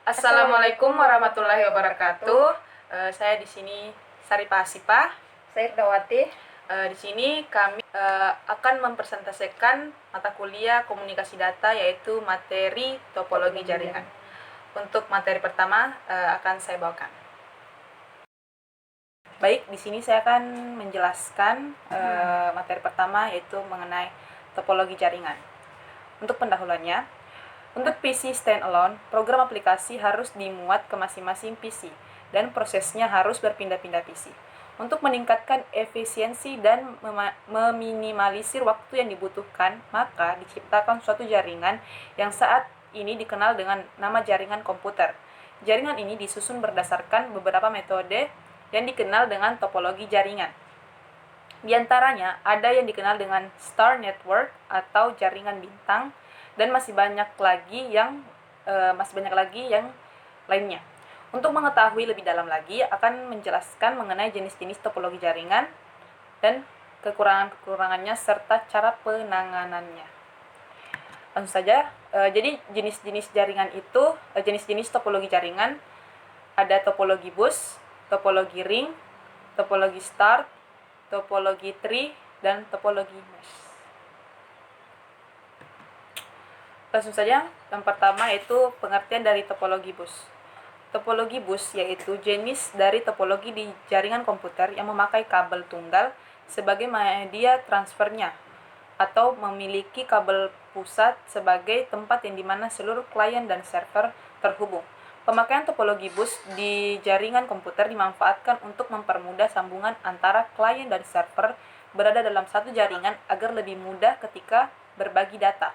Assalamualaikum warahmatullahi wabarakatuh. Saya di sini Saripah Hasipah. Saya Dawati. Di sini kami akan mempresentasikan mata kuliah komunikasi data, yaitu materi topologi jaringan. Untuk materi pertama akan saya bawakan. Baik, di sini saya akan menjelaskan materi pertama, yaitu mengenai topologi jaringan. Untuk pendahuluannya, untuk PC standalone, program aplikasi harus dimuat ke masing-masing PC dan prosesnya harus berpindah-pindah PC. Untuk meningkatkan efisiensi dan meminimalisir waktu yang dibutuhkan, maka diciptakan suatu jaringan yang saat ini dikenal dengan nama jaringan komputer. Jaringan ini disusun berdasarkan beberapa metode yang dikenal dengan topologi jaringan. Di antaranya ada yang dikenal dengan star network atau jaringan bintang, dan masih banyak lagi yang lainnya. Untuk mengetahui lebih dalam lagi, akan menjelaskan mengenai jenis-jenis topologi jaringan dan kekurangan-kekurangannya serta cara penanganannya. Langsung saja, jadi jenis-jenis topologi jaringan ada topologi bus, topologi ring, topologi star, topologi tree, dan topologi mesh. Langsung saja, yang pertama yaitu pengertian dari topologi bus. Topologi bus yaitu jenis dari topologi di jaringan komputer yang memakai kabel tunggal sebagai media transfernya, atau memiliki kabel pusat sebagai tempat yang dimana seluruh klien dan server terhubung. Pemakaian topologi bus di jaringan komputer dimanfaatkan untuk mempermudah sambungan antara klien dan server berada dalam satu jaringan agar lebih mudah ketika berbagi data.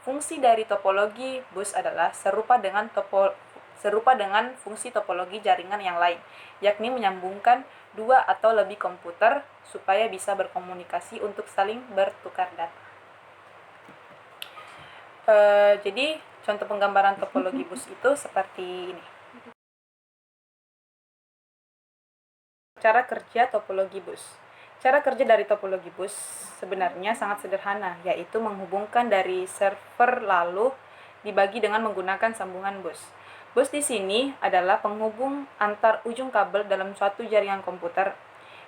Fungsi dari topologi bus adalah serupa dengan fungsi topologi jaringan yang lain, yakni menyambungkan dua atau lebih komputer supaya bisa berkomunikasi untuk saling bertukar data. Jadi contoh penggambaran topologi bus itu seperti ini. Cara kerja topologi bus. Cara kerja dari topologi bus sebenarnya sangat sederhana, yaitu menghubungkan dari server lalu dibagi dengan menggunakan sambungan bus. Bus di sini adalah penghubung antar ujung kabel dalam suatu jaringan komputer.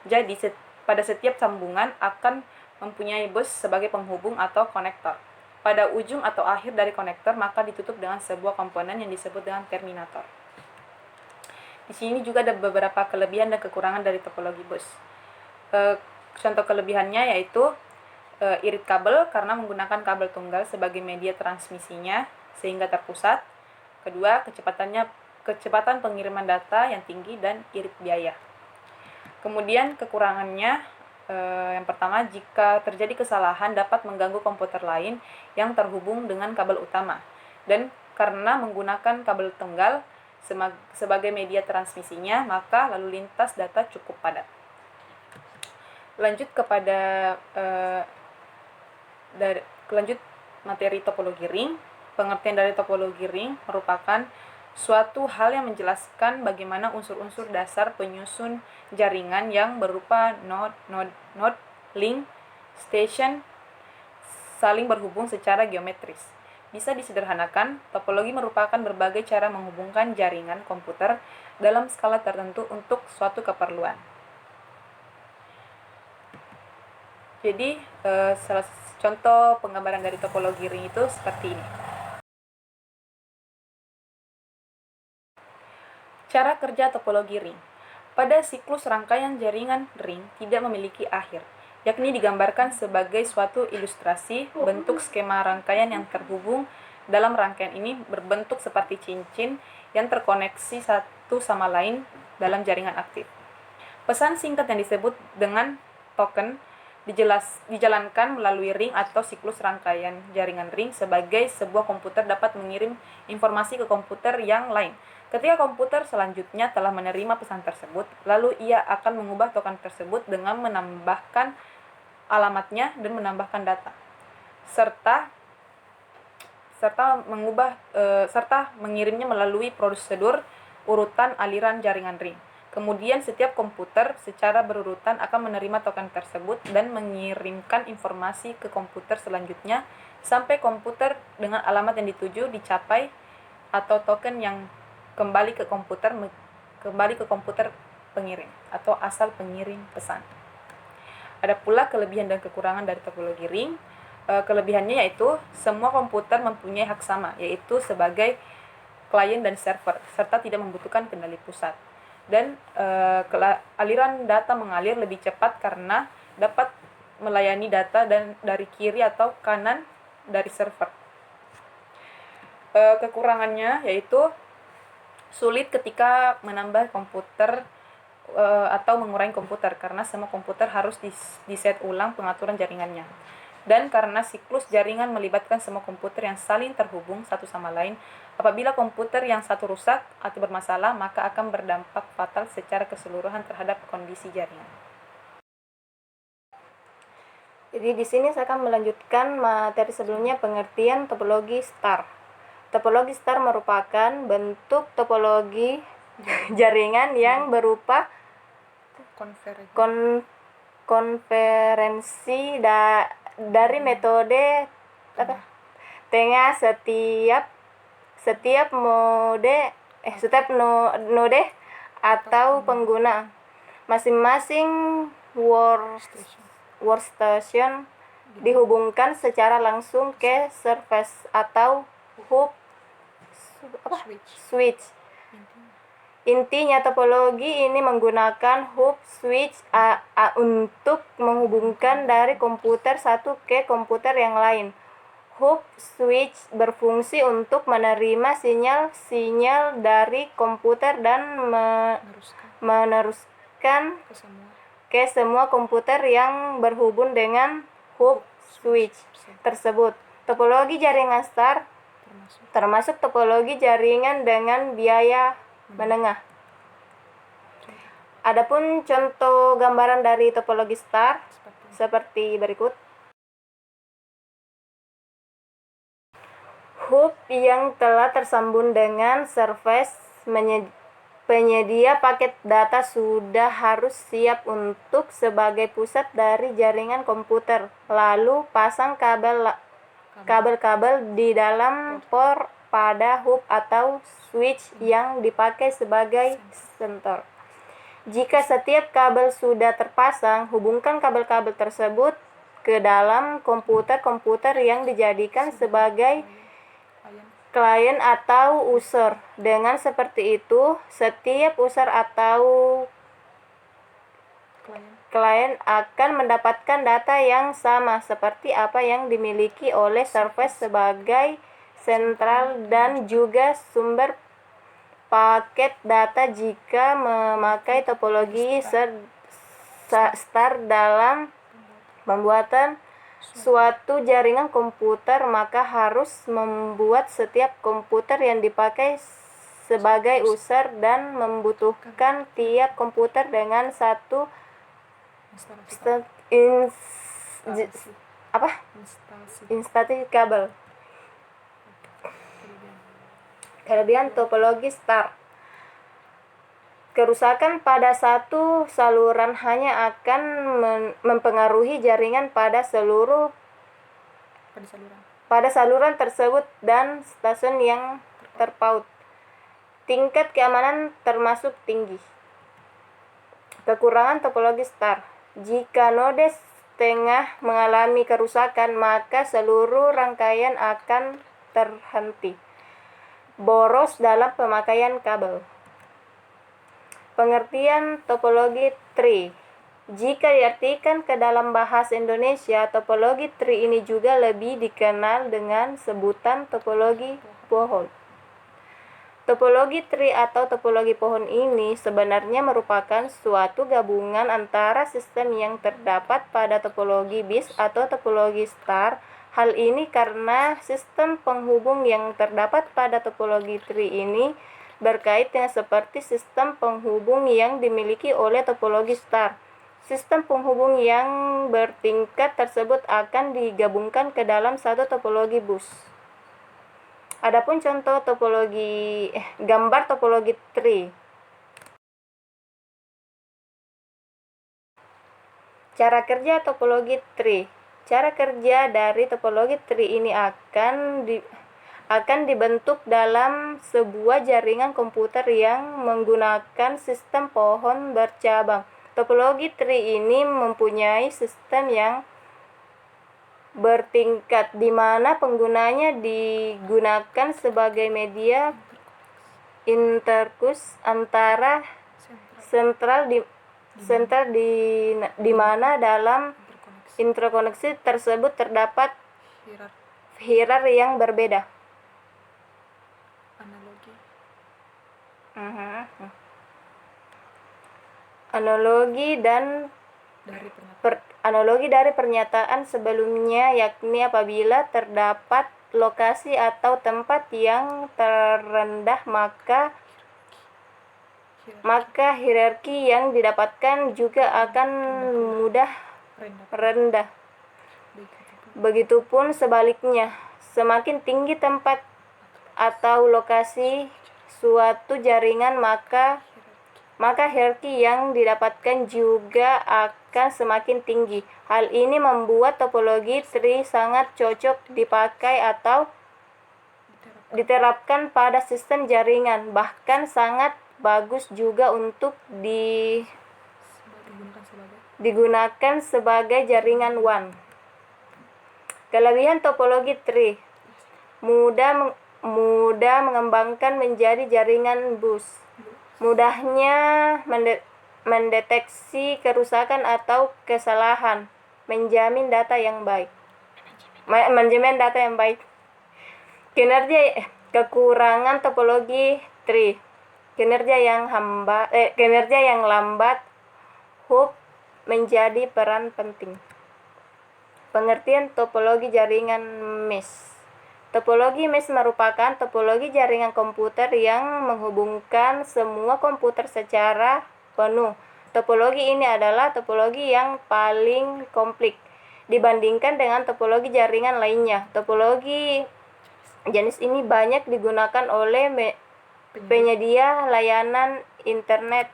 Jadi pada setiap sambungan akan mempunyai bus sebagai penghubung atau konektor. Pada ujung atau akhir dari konektor maka ditutup dengan sebuah komponen yang disebut dengan terminator. Di sini juga ada beberapa kelebihan dan kekurangan dari topologi bus. Contoh kelebihannya yaitu irit kabel karena menggunakan kabel tunggal sebagai media transmisinya sehingga terpusat. Kedua, kecepatan pengiriman data yang tinggi dan irit biaya. Kemudian kekurangannya, yang pertama, jika terjadi kesalahan dapat mengganggu komputer lain yang terhubung dengan kabel utama, dan karena menggunakan kabel tunggal sebagai media transmisinya, maka lalu lintas data cukup padat. Lanjut kepada lanjut materi topologi ring. Pengertian dari topologi ring merupakan suatu hal yang menjelaskan bagaimana unsur-unsur dasar penyusun jaringan yang berupa node, link, station saling berhubung secara geometris. Bisa disederhanakan, topologi merupakan berbagai cara menghubungkan jaringan komputer dalam skala tertentu untuk suatu keperluan. Jadi, salah contoh penggambaran dari topologi ring itu seperti ini. Cara kerja topologi ring. Pada siklus rangkaian jaringan ring tidak memiliki akhir, yakni digambarkan sebagai suatu ilustrasi bentuk skema rangkaian yang terhubung dalam rangkaian ini berbentuk seperti cincin yang terkoneksi satu sama lain dalam jaringan aktif. Pesan singkat yang disebut dengan token dijalankan melalui ring atau siklus rangkaian jaringan ring sebagai sebuah komputer dapat mengirim informasi ke komputer yang lain. Ketika komputer selanjutnya telah menerima pesan tersebut, lalu ia akan mengubah token tersebut dengan menambahkan alamatnya dan menambahkan data, serta mengirimnya melalui prosedur urutan aliran jaringan ring. Kemudian setiap komputer secara berurutan akan menerima token tersebut dan mengirimkan informasi ke komputer selanjutnya sampai komputer dengan alamat yang dituju dicapai atau token yang kembali ke komputer pengirim atau asal pengirim pesan. Ada pula kelebihan dan kekurangan dari topologi ring. Kelebihannya yaitu semua komputer mempunyai hak sama, yaitu sebagai klien dan server, serta tidak membutuhkan kendali pusat. Dan aliran data mengalir lebih cepat karena dapat melayani data dari kiri atau kanan dari server. Kekurangannya yaitu sulit ketika menambah komputer atau mengurangi komputer, karena semua komputer harus di-set ulang pengaturan jaringannya. Dan karena siklus jaringan melibatkan semua komputer yang saling terhubung satu sama lain, apabila komputer yang satu rusak atau bermasalah, maka akan berdampak fatal secara keseluruhan terhadap kondisi jaringan. Jadi di sini saya akan melanjutkan materi sebelumnya, pengertian topologi star. Topologi star merupakan bentuk topologi jaringan yang berupa konferensi dari metode tengah setiap node atau pengguna. Masing-masing workstation dihubungkan secara langsung ke service atau hub switch. Intinya topologi ini menggunakan hub switch untuk menghubungkan dari komputer satu ke komputer yang lain. Hub switch berfungsi untuk menerima sinyal dari komputer dan meneruskan ke semua komputer yang berhubung dengan hub switch tersebut. Topologi jaringan star termasuk topologi jaringan dengan biaya menengah. Adapun contoh gambaran dari topologi star seperti berikut. Hub yang telah tersambung dengan service penyedia paket data sudah harus siap untuk sebagai pusat dari jaringan komputer. Lalu pasang kabel-kabel di dalam port pada hub atau switch yang dipakai sebagai sensor. Jika setiap kabel sudah terpasang, hubungkan kabel-kabel tersebut ke dalam komputer yang dijadikan sebagai klien atau user. Dengan seperti itu, setiap user atau klien akan mendapatkan data yang sama seperti apa yang dimiliki oleh service sebagai sentral dan juga sumber paket data jika memakai topologi star dalam pembuatan suatu jaringan komputer, maka harus membuat setiap komputer yang dipakai sebagai user dan membutuhkan tiap komputer dengan satu instalasi kabel. Kelebihan topologi star. Kerusakan pada satu saluran hanya akan mempengaruhi jaringan pada saluran tersebut dan stasiun yang terpaut. Tingkat keamanan termasuk tinggi. Kekurangan topologi star. Jika node tengah mengalami kerusakan, maka seluruh rangkaian akan terhenti. Boros dalam pemakaian kabel. Pengertian topologi tree. Jika diartikan ke dalam bahasa Indonesia, topologi tree ini juga lebih dikenal dengan sebutan topologi pohon. Topologi tree atau topologi pohon ini sebenarnya merupakan suatu gabungan antara sistem yang terdapat pada topologi bis atau topologi star. Hal ini karena sistem penghubung yang terdapat pada topologi tree ini berkaitan seperti sistem penghubung yang dimiliki oleh topologi star. Sistem penghubung yang bertingkat tersebut akan digabungkan ke dalam satu topologi bus. Adapun contoh gambar topologi tree. Cara kerja topologi tree. Cara kerja dari topologi tree ini akan dibentuk dalam sebuah jaringan komputer yang menggunakan sistem pohon bercabang. Topologi tree ini mempunyai sistem yang bertingkat di mana penggunanya digunakan sebagai media interkus antara sentral di mana dalam interkoneksi tersebut terdapat hierarki yang berbeda. Analogi dari pernyataan sebelumnya, yakni apabila terdapat lokasi atau tempat yang terendah, maka hierarki yang didapatkan juga akan mudah rendah. Begitupun sebaliknya, semakin tinggi tempat atau lokasi suatu jaringan, maka hierarki yang didapatkan juga akan semakin tinggi. Hal ini membuat topologi tree sangat cocok dipakai atau diterapkan pada sistem jaringan, bahkan sangat bagus juga untuk digunakan sebagai jaringan WAN. Kelebihan topologi tree: mudah mengembangkan menjadi jaringan bus, mudahnya mendeteksi kerusakan atau kesalahan, manajemen data yang baik. Kekurangan topologi tree: kinerja yang lambat. Hub menjadi peran penting. Pengertian topologi jaringan mesh. Topologi mesh merupakan topologi jaringan komputer yang menghubungkan semua komputer secara penuh. Topologi ini adalah topologi yang paling kompleks dibandingkan dengan topologi jaringan lainnya. Topologi jenis ini banyak digunakan oleh penyedia layanan internet.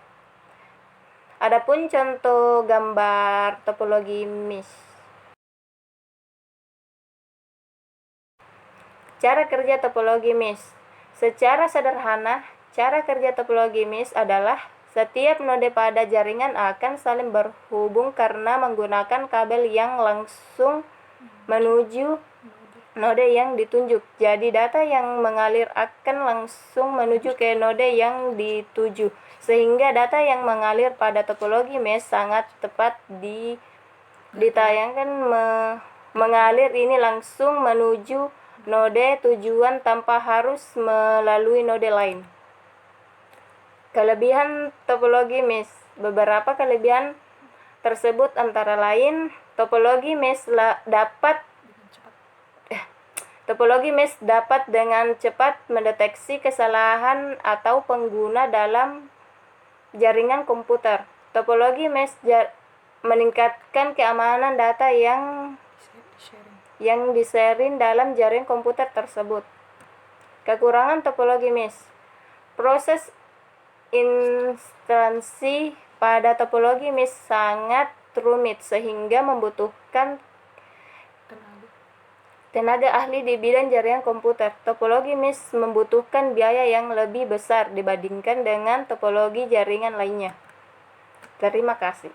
Adapun contoh gambar topologi mesh. Cara kerja topologi mesh. Secara sederhana, cara kerja topologi mesh adalah setiap node pada jaringan akan saling berhubung karena menggunakan kabel yang langsung menuju node yang ditunjuk. Jadi data yang mengalir akan langsung menuju ke node yang dituju, sehingga data yang mengalir pada topologi mesh sangat tepat ditayangkan. Mengalir ini langsung menuju node tujuan tanpa harus melalui node lain. Kelebihan topologi mesh. Beberapa kelebihan tersebut antara lain: topologi mesh dapat dengan cepat mendeteksi kesalahan atau pengguna dalam jaringan komputer. Topologi mesh meningkatkan keamanan data yang di-sharing dalam jaringan komputer tersebut. Kekurangan topologi mesh. Proses instansi pada topologi mesh sangat rumit sehingga membutuhkan tenaga ahli di bidang jaringan komputer. Topologi mesh membutuhkan biaya yang lebih besar dibandingkan dengan topologi jaringan lainnya. Terima kasih.